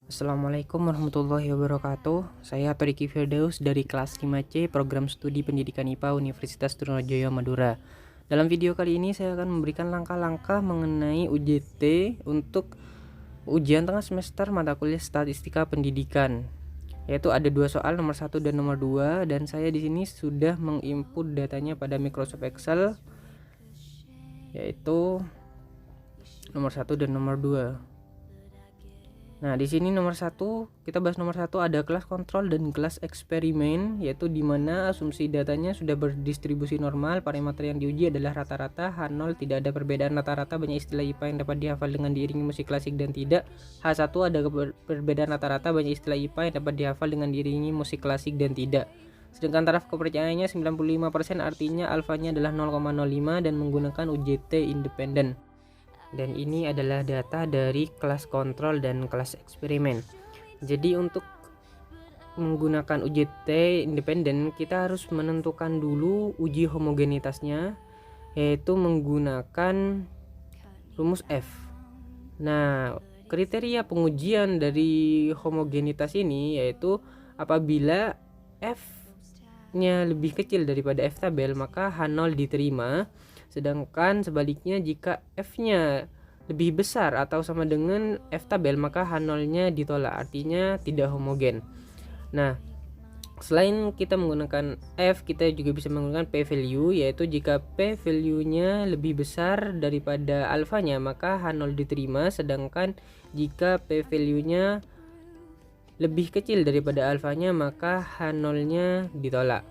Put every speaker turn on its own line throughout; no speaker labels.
Assalamualaikum warahmatullahi wabarakatuh. Saya Toriki Firdaus dari kelas 5C Program Studi Pendidikan IPA Universitas Trunojoyo Madura. Dalam video kali ini saya akan memberikan langkah-langkah mengenai UJT untuk ujian tengah semester mata kuliah Statistika Pendidikan. Yaitu ada dua soal, nomor 1 dan nomor 2, dan saya di sini sudah menginput datanya pada Microsoft Excel, yaitu nomor 1 dan nomor 2. Nah, di sini nomor 1, kita bahas nomor 1 ada kelas kontrol dan kelas eksperimen, yaitu di mana asumsi datanya sudah berdistribusi normal, parameter yang diuji adalah rata-rata, H0 tidak ada perbedaan rata-rata, banyak istilah IPA yang dapat dihafal dengan diiringi musik klasik dan tidak. H1 ada perbedaan rata-rata, banyak istilah IPA yang dapat dihafal dengan diiringi musik klasik dan tidak. Sedangkan taraf kepercayaannya 95%, artinya alfanya adalah 0,05 dan menggunakan UJT independen. Dan ini adalah data dari kelas kontrol dan kelas eksperimen. Jadi untuk menggunakan UJT independen, kita harus menentukan dulu uji homogenitasnya, yaitu menggunakan rumus F. Nah, kriteria pengujian dari homogenitas ini yaitu apabila F-nya lebih kecil daripada F tabel, maka H0 diterima. Sedangkan sebaliknya jika F-nya lebih besar atau sama dengan F tabel, maka H0-nya ditolak, artinya tidak homogen. Nah, selain kita menggunakan F, kita juga bisa menggunakan p-value, yaitu jika p-value-nya lebih besar daripada alfanya, maka H0 diterima, sedangkan jika p-value-nya lebih kecil daripada alfanya, maka H0-nya ditolak.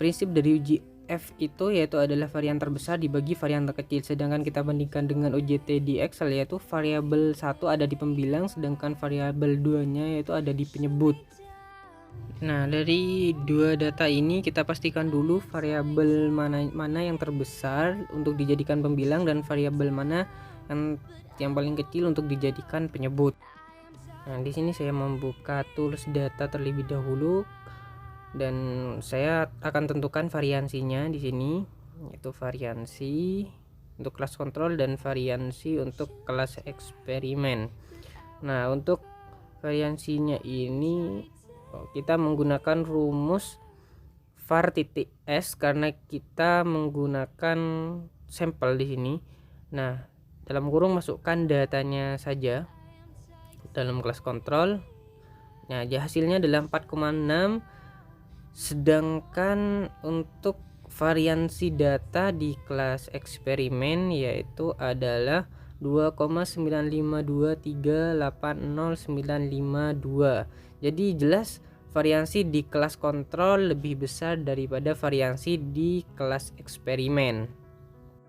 Prinsip dari uji F itu yaitu adalah varian terbesar dibagi varian terkecil, sedangkan kita bandingkan dengan UJT di Excel, yaitu variabel 1 ada di pembilang, sedangkan variabel 2 nya yaitu ada di penyebut. Nah, dari dua data ini kita pastikan dulu variabel mana yang terbesar untuk dijadikan pembilang dan variabel mana yang paling kecil untuk dijadikan penyebut. Nah, di sini saya membuka tools data terlebih dahulu dan saya akan tentukan variansinya di sini, yaitu variansi untuk kelas kontrol dan variansi untuk kelas eksperimen. Nah, untuk variansinya ini kita menggunakan rumus var.s karena kita menggunakan sampel di sini. Nah, dalam kurung masukkan datanya saja dalam kelas kontrol. Nah, hasilnya adalah 4,6. Sedangkan untuk variansi data di kelas eksperimen yaitu adalah 2,952380952. Jadi jelas variansi di kelas kontrol lebih besar daripada variansi di kelas eksperimen.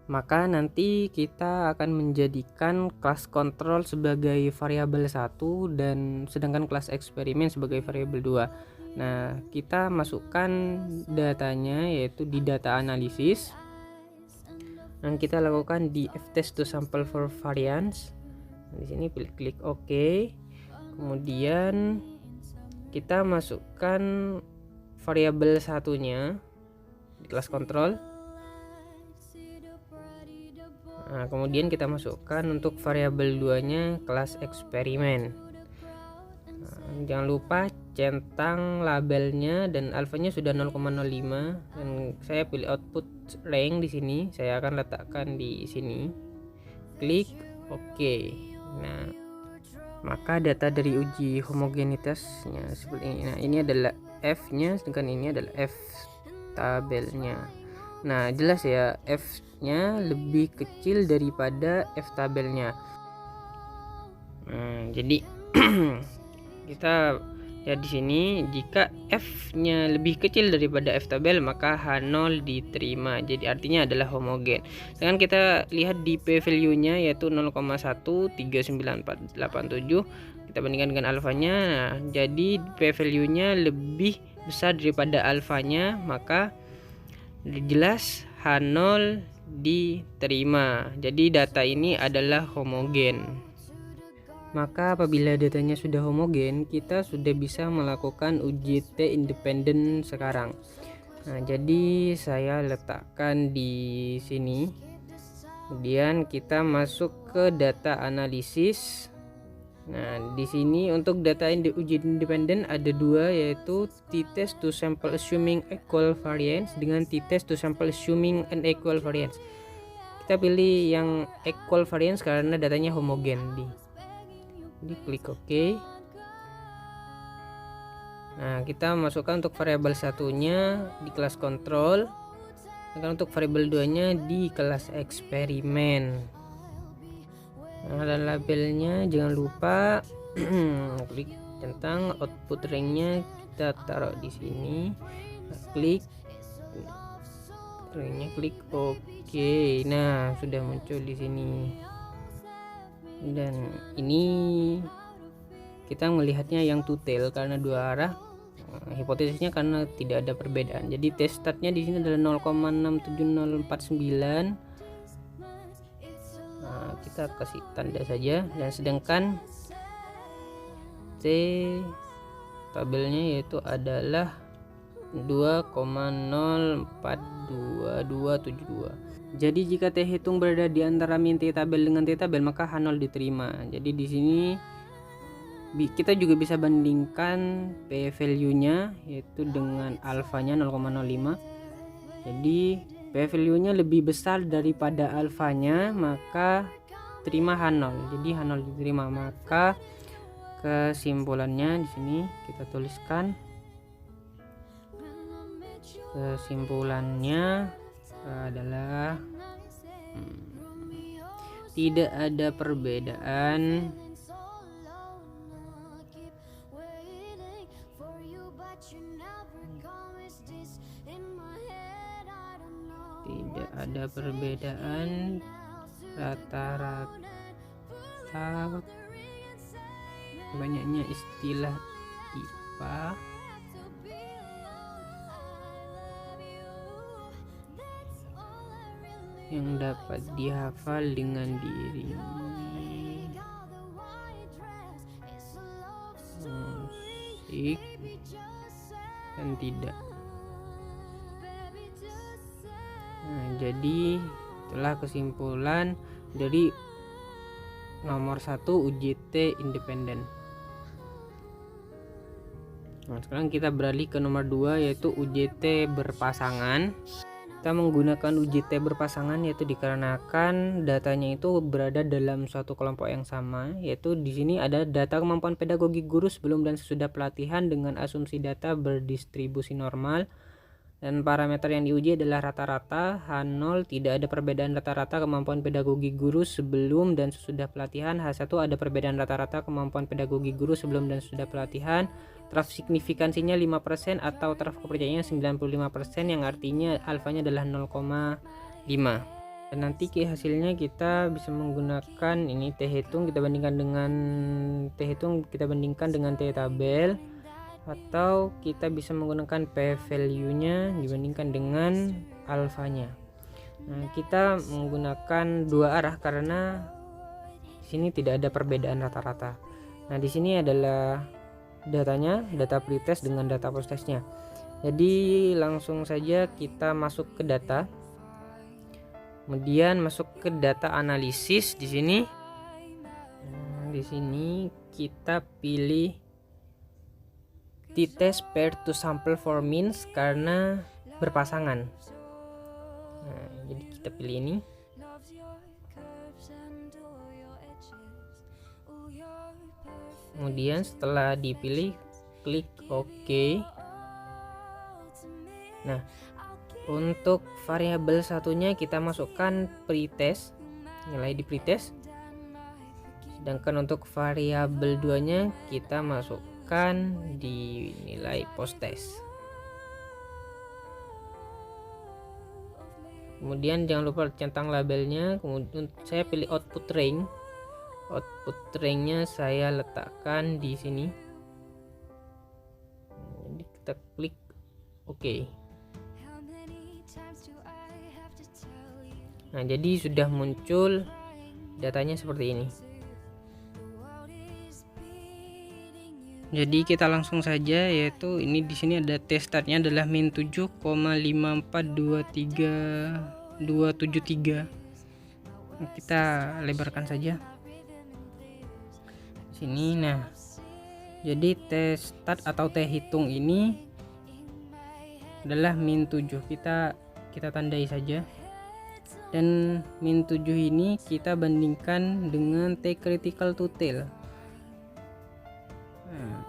Maka nanti kita akan menjadikan kelas kontrol sebagai variabel 1 dan sedangkan kelas eksperimen sebagai variabel 2. Nah, kita masukkan datanya yaitu di data analisis. Dan kita lakukan di ftest to sample for variance. Di sini klik OK. Kemudian kita masukkan variabel satunya di kelas kontrol. Nah, kemudian kita masukkan untuk variabel 2-nya kelas eksperimen. Nah, jangan lupa centang labelnya dan alfanya sudah 0,05 dan saya pilih output rank di sini. Saya akan letakkan di sini. Klik OK. Nah, maka data dari uji homogenitasnya seperti ini. Nah, ini adalah F-nya, sedangkan ini adalah F tabelnya. Nah, jelas ya, F-nya lebih kecil daripada F tabelnya. Jadi kita ya di sini jika F-nya lebih kecil daripada F tabel, maka H0 diterima. Jadi artinya adalah homogen. Dengan kita lihat di p-value-nya yaitu 0,139487, kita bandingkan dengan alfanya. Nah, jadi p-value-nya lebih besar daripada alfanya, maka jelas H0 diterima. Jadi data ini adalah homogen. Maka apabila datanya sudah homogen, kita sudah bisa melakukan UJT independen sekarang. Nah, jadi saya letakkan di sini. Kemudian kita masuk ke data analisis. Nah, di sini untuk data uji independen ada dua, yaitu t-test to sample assuming equal variance dengan t-test to sample assuming unequal variance. Kita pilih yang equal variance karena datanya homogen. Di klik OK. Nah, kita masukkan untuk variabel satunya di kelas kontrol, dan untuk variabel 2-nya di kelas eksperimen. Nah, dan labelnya jangan lupa klik tentang output ringnya, kita taruh di sini. Klik ringnya, klik OK. Nah, sudah muncul di sini. Dan ini kita melihatnya yang two tail karena dua arah. Hipotesisnya karena tidak ada perbedaan. Jadi test startnya di sini adalah 0,67049. Nah, kita kasih tanda saja, dan sedangkan T tabelnya yaitu adalah 2,042272. Jadi jika T hitung berada di antara min T tabel dengan T tabel, maka H0 diterima. Jadi di sini kita juga bisa bandingkan P value-nya yaitu dengan alfanya 0,05. Jadi P value-nya lebih besar daripada alfanya, maka terima H0. Jadi H0 diterima. Maka kesimpulannya di sini kita tuliskan. Kesimpulannya adalah tidak ada perbedaan rata-rata banyaknya istilah IPA yang dapat dihafal dengan diri. Musik dan tidak. Nah, jadi itulah kesimpulan dari nomor 1 UJT independen. Nah, sekarang kita beralih ke nomor 2 yaitu UJT berpasangan. Kita menggunakan UJT berpasangan yaitu dikarenakan datanya itu berada dalam suatu kelompok yang sama, yaitu di sini ada data kemampuan pedagogi guru sebelum dan sesudah pelatihan dengan asumsi data berdistribusi normal, dan parameter yang diuji adalah rata-rata. H0 tidak ada perbedaan rata-rata kemampuan pedagogi guru sebelum dan sesudah pelatihan. H1 ada perbedaan rata-rata kemampuan pedagogi guru sebelum dan sesudah pelatihan. Taraf signifikansinya 5% atau taraf kepercayaannya 95%, yang artinya alfanya adalah 0,5. Dan nanti hasilnya kita bisa menggunakan ini T hitung kita bandingkan dengan T tabel, atau kita bisa menggunakan P value-nya dibandingkan dengan alfanya. Nah, kita menggunakan dua arah karena di sini tidak ada perbedaan rata-rata. Nah, di sini adalah datanya, data pretest dengan data posttestnya. Jadi langsung saja kita masuk ke data, kemudian masuk ke data analisis. Di sini kita pilih t-test pair to sample for means karena berpasangan. Nah, jadi kita pilih ini. Kemudian setelah dipilih, klik OK. Nah, untuk variabel satunya kita masukkan pretest, nilai di pretest. Sedangkan untuk variabel 2-nya kita masukkan di nilai posttest. Kemudian jangan lupa centang labelnya. Kemudian saya pilih output range. Output range-nya saya letakkan di sini. Jadi kita klik OK. Nah, jadi sudah muncul datanya seperti ini. Jadi kita langsung saja, yaitu ini di sini ada test startnya adalah min 7,5423273. Kita lebarkan saja. Di sini. Nah, jadi T start atau T hitung ini adalah min 7. Kita tandai saja. Dan min 7 ini kita bandingkan dengan T critical to tail. Nah,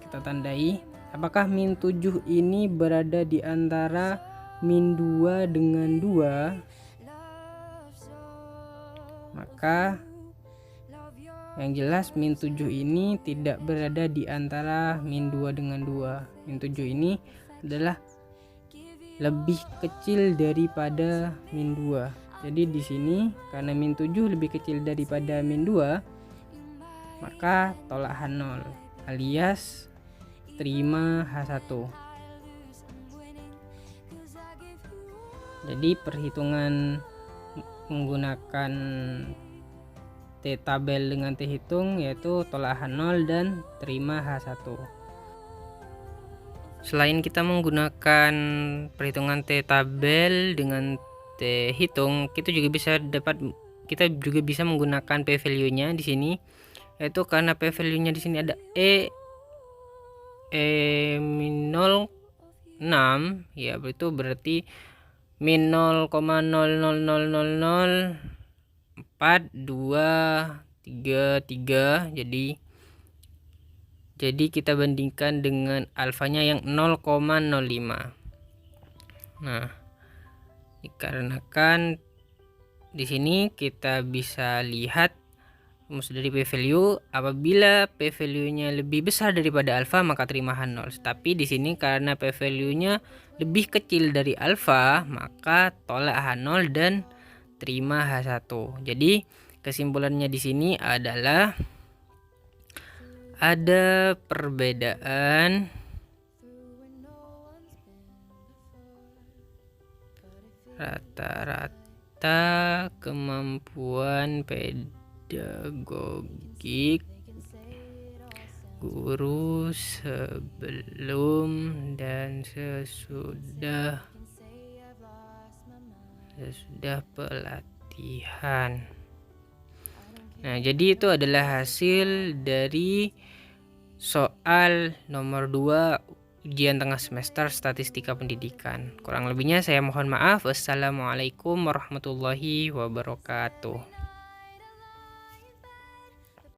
kita tandai. Apakah min 7 ini berada di antara min 2 dengan 2? Maka yang jelas min 7 ini tidak berada di antara min 2 dengan 2. Min 7 ini adalah lebih kecil daripada min 2. Jadi di sini karena min 7 lebih kecil daripada min 2, maka tolak H0 alias terima H1. Jadi perhitungan menggunakan T tabel dengan T hitung yaitu tolak H0 dan terima H1. Selain kita menggunakan perhitungan T tabel dengan T hitung, kita juga bisa menggunakan P value-nya di sini, yaitu karena P value-nya di sini ada min 0,6 ya, itu berarti min 0,0004233. Jadi kita bandingkan dengan alfanya yang 0,05. Nah, dikarenakan di sini kita bisa lihat rumus dari P value, apabila P value-nya lebih besar daripada alfa maka terima H0. Tapi di sini karena P value-nya lebih kecil dari alfa, maka tolak H0 dan terima H1. Jadi kesimpulannya di sini adalah ada perbedaan rata-rata kemampuan pedagogik guru sebelum dan sesudah pelatihan. Nah, jadi itu adalah hasil dari soal nomor 2 ujian tengah semester statistika pendidikan. Kurang lebihnya saya mohon maaf. Wassalamualaikum warahmatullahi wabarakatuh.